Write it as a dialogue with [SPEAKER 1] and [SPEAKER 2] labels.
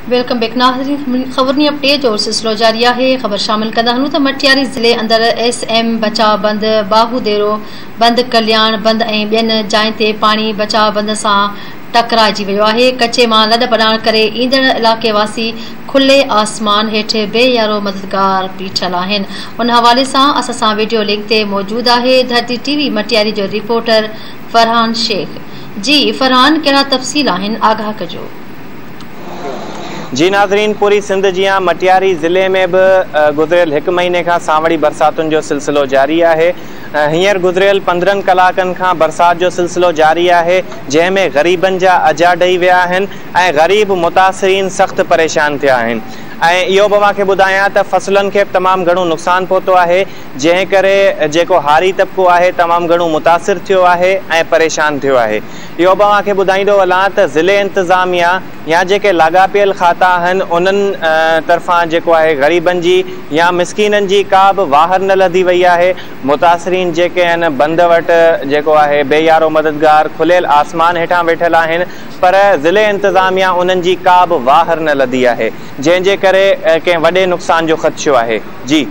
[SPEAKER 1] Welcome back नाज़रीन। ख़बरनी update और सिलसिलो जारी है। ख़बर शामिल कंदा हूँ तो मटियारी ज़िले अंदर SM बचाव बंद, बाहुदेरो बंद, कल्याण बंद ऐं ॿियनि जायुनि ते पाणी बचाव बंद सां टकराइजी वियो आहे। कचे मां लॾ पढ़ाइण करे ईंदड़ इलाइक़े वासी खुले आसमान हेठि बेयारो मददगार बीठल आहिनि। उन हवाले सां असां सां वीडियो लिंक ते मौजूदु आहे धरती TV मटियारी जो रिपोर्टर फरहान शेख। जी फरहान, कहिड़ा तफ़सील आहिनि, आगाह कजो।
[SPEAKER 2] जी नाज़रीन, पूरी सिंध जियां मटियारी ज़िले में भी गुज़रियल 1 महीने का सावड़ी बरसातुनि जो सिलसिलो जारी है। हींअर गुज़रियल 15 कलाकनि खां बरसात जो सिलसिलो जारी है, जंहिंमें ग़रीबनि जा अजा ॾेई विया आहिनि ऐं ग़रीब मुतासिरीन सख़्त परेशान थिया आहिनि। ऐं इहो बि मांखे ॿुधायां त फ़सलुनि खे तमामु घणो नुक़सानु पहुतो आहे, जंहिं करे जेको हारी तबिको आहे तमामु घणो मुतासिर थियो आहे ऐं परेशान थियो आहे। इहो बि मांखे ॿुधाईंदो हलां त ज़िले इंतिज़ामिया या जेके लाॻापियल खाता आहिनि उन्हनि तरफ़ां जेको आहे ग़रीबनि जी या मिसकीननि जी का बि वाहर न लधी वई आहे। मुतासिरीन जेके आहिनि बंद वटि जेको आहे बेयारो मददगार खुलियल आसमान हेठां वेठल आहिनि, पर ज़िले इंतिज़ामिया उन्हनि जी का बि वाहर न लधी आहे, जंहिंजे करे कंहिं वॾे नुक़सान जो ख़दशो आहे। जी